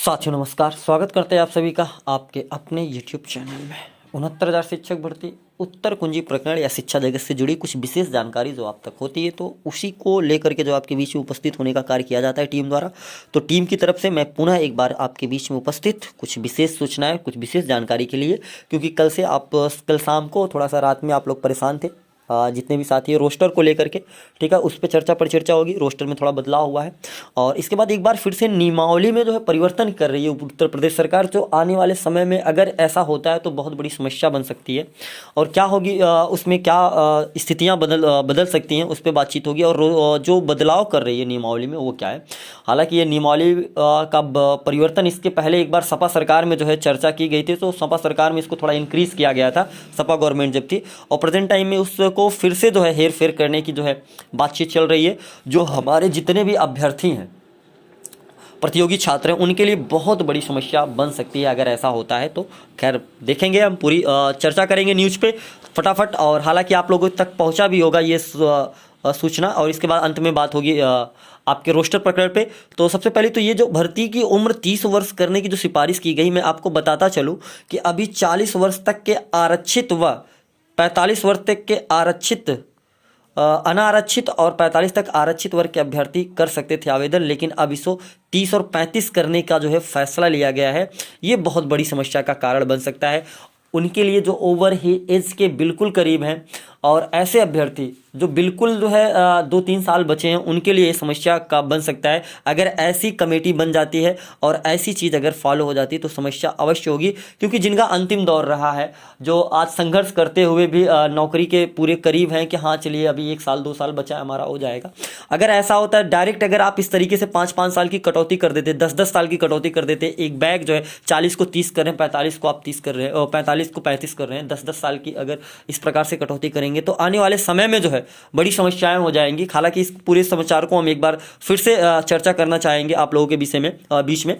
साथियों नमस्कार, स्वागत करते हैं आप सभी का आपके अपने यूट्यूब चैनल में। 69,000 शिक्षक भर्ती, उत्तर कुंजी प्रकरण या शिक्षा जगत से जुड़ी कुछ विशेष जानकारी जो आप तक होती है तो उसी को लेकर के जो आपके बीच में उपस्थित होने का कार्य किया जाता है टीम द्वारा। तो टीम की तरफ से मैं पुनः एक बार आपके बीच में उपस्थित कुछ विशेष सूचनाएं, कुछ विशेष जानकारी के लिए, क्योंकि कल शाम को थोड़ा सा रात में आप लोग परेशान थे, जितने भी साथी है रोस्टर को लेकर के, ठीक है, उस पर चर्चा होगी। रोस्टर में थोड़ा बदलाव हुआ है और इसके बाद एक बार फिर से नियमावली में जो है परिवर्तन कर रही है उत्तर प्रदेश सरकार, जो आने वाले समय में अगर ऐसा होता है तो बहुत बड़ी समस्या बन सकती है। और क्या होगी, उसमें क्या स्थितियाँ बदल सकती हैं, उस पर बातचीत होगी। और जो बदलाव कर रही है नियमावली में वो क्या है। हालांकि ये नियमावली का परिवर्तन इसके पहले एक बार सपा सरकार में जो है चर्चा की गई थी, तो सपा सरकार में इसको थोड़ा इंक्रीज़ किया गया था, सपा गवर्नमेंट जब थी, और प्रेजेंट टाइम में उस को फिर से जो है हेर फेर करने की जो है बातचीत चल रही है। जो हमारे जितने भी अभ्यर्थी हैं, प्रतियोगी छात्र हैं, उनके लिए बहुत बड़ी समस्या बन सकती है अगर ऐसा होता है तो। खैर देखेंगे, हम पूरी चर्चा करेंगे न्यूज़ पे फटाफट। और हालांकि आप लोगों तक पहुंचा भी होगा ये सूचना, और इसके बाद अंत में बात होगी आपके रोस्टर प्रकरण पे। तो सबसे पहले तो ये जो भर्ती की उम्र 30 वर्ष करने की जो सिफारिश की गई, मैं आपको बताता चलूँ कि अभी 40 वर्ष तक के आरक्षित व 45 वर्ष तक के आरक्षित, अनारक्षित और 45 तक आरक्षित वर्ग के अभ्यर्थी कर सकते थे आवेदन, लेकिन अब इसको 30 और 35 करने का जो है फैसला लिया गया है। ये बहुत बड़ी समस्या का कारण बन सकता है उनके लिए जो ओवर ही एज के बिल्कुल करीब हैं, और ऐसे अभ्यर्थी जो बिल्कुल जो है 2-3 साल बचे हैं, उनके लिए समस्या का बन सकता है। अगर ऐसी कमेटी बन जाती है और ऐसी चीज़ अगर फॉलो हो जाती है तो समस्या अवश्य होगी, क्योंकि जिनका अंतिम दौर रहा है, जो आज संघर्ष करते हुए भी नौकरी के पूरे करीब हैं कि हाँ चलिए अभी 1 साल 2 साल बचा है हमारा, हो जाएगा। अगर ऐसा होता है डायरेक्ट, अगर आप इस तरीके से 5-5 साल की कटौती कर देते, 10-10 साल की कटौती कर देते, एक बैग जो है 40 को 30 कर रहे हैं, 45 को आप 30 कर रहे हैं, और 45 को 35 कर रहे हैं, 10-10 साल की अगर इस प्रकार से कटौती करेंगे तो आने वाले समय में जो है बड़ी समस्याएं हो जाएंगी। हालांकि इस पूरे समाचार को हम एक बार फिर से चर्चा करना चाहेंगे आप लोगों के बीच में।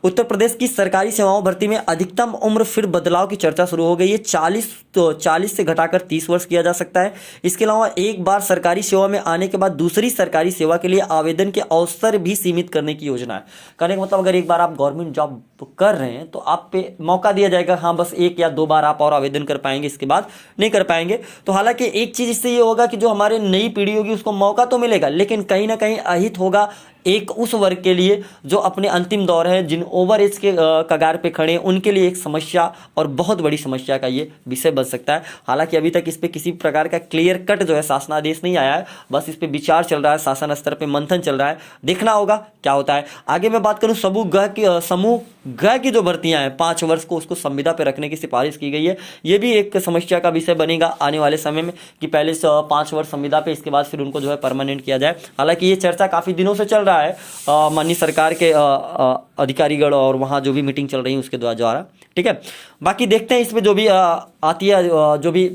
उत्तर प्रदेश की सरकारी सेवाओं भर्ती में अधिकतम उम्र फिर बदलाव की चर्चा शुरू हो गई है। 40 से घटाकर 30 वर्ष किया जा सकता है। इसके अलावा एक बार सरकारी सेवा में आने के बाद दूसरी सरकारी सेवा के लिए आवेदन के अवसर भी सीमित करने की योजना है। कहने का मतलब, अगर एक बार आप गवर्नमेंट जॉब कर रहे हैं तो आप पे मौका दिया जाएगा, हाँ बस 1 या 2 बार आप और आवेदन कर पाएंगे, इसके बाद नहीं कर पाएंगे। तो हालांकि एक चीज़ इससे ये होगा कि जो हमारे नई पीढ़ी होगी उसको मौका तो मिलेगा, लेकिन कहीं ना कहीं अहित होगा एक उस वर्ग के लिए जो अपने अंतिम दौर है, जिन ओवर एज के कगार पे खड़े हैं, उनके लिए एक समस्या और बहुत बड़ी समस्या का ये विषय बन सकता है। हालांकि अभी तक इस पे किसी प्रकार का क्लियर कट जो है शासनादेश नहीं आया है, बस इस पे विचार चल रहा है, शासन स्तर पे मंथन चल रहा है, देखना होगा क्या होता है। आगे मैं बात करूँ समूह ग की जो भर्तियां हैं 5 वर्ष को, उसको संविदा पे रखने की सिफारिश की गई है। ये भी एक समस्या का विषय बनेगा आने वाले समय में कि पहले 5 वर्ष संविदा पे, इसके बाद फिर उनको जो है परमानेंट किया जाए। हालांकि ये चर्चा काफ़ी दिनों से चल रहा है माननीय सरकार के अधिकारीगण और वहाँ जो भी मीटिंग चल रही है उसके द्वारा, ठीक है। बाकी देखते हैं इसमें जो भी आती है, जो भी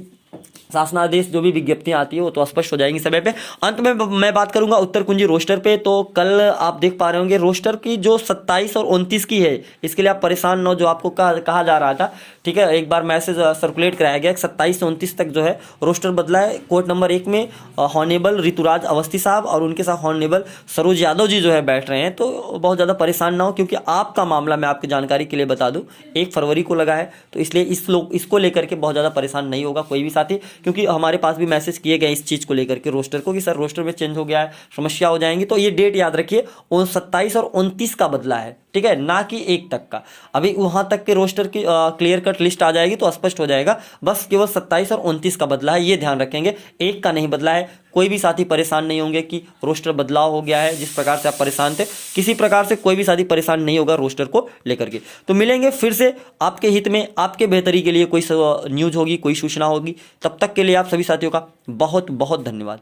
शासनादेश, जो भी विज्ञप्तियां आती है वो तो स्पष्ट हो जाएंगी समय पे। अंत में मैं बात करूंगा उत्तर कुंजी रोस्टर पे। तो कल आप देख पा रहे होंगे रोस्टर की जो 27 और 29 की है, इसके लिए आप परेशान न हो, जो आपको कहा जा रहा था, ठीक है। एक बार मैसेज सर्कुलेट कराया गया 27 से 29 तक जो है रोस्टर बदला है। कोर्ट नंबर 1 में हॉनेबल ऋतुराज अवस्थी साहब और उनके साथ हॉनेबल सरोज यादव जी जो है बैठ रहे हैं। तो बहुत ज़्यादा परेशान ना हो, क्योंकि आपका मामला मैं आपकी जानकारी के लिए बता दूँ 1 फरवरी को लगा है, तो इसलिए इसको लेकर के बहुत ज़्यादा परेशान नहीं होगा कोई भी साथी, क्योंकि हमारे पास भी मैसेज किए गए इस चीज़ को लेकर के रोस्टर को कि सर रोस्टर में चेंज हो गया है, समस्या हो जाएंगी। तो ये डेट याद रखिए, 27 और 29 का बदला है, ठीक है, ना कि 1 तक का। अभी वहाँ तक के रोस्टर की क्लियर कट लिस्ट आ जाएगी तो स्पष्ट हो जाएगा, बस केवल 27 और 29 का बदला है, ये ध्यान रखेंगे, 1 का नहीं बदला है। कोई भी साथी परेशान नहीं होंगे कि रोस्टर बदलाव हो गया है, जिस प्रकार से आप परेशान थे किसी प्रकार से कोई भी साथी परेशान नहीं होगा रोस्टर को लेकर के। तो मिलेंगे फिर से आपके हित में, आपके बेहतरी के लिए कोई न्यूज़ होगी, कोई सूचना होगी। तब तक के लिए आप सभी साथियों का बहुत बहुत धन्यवाद।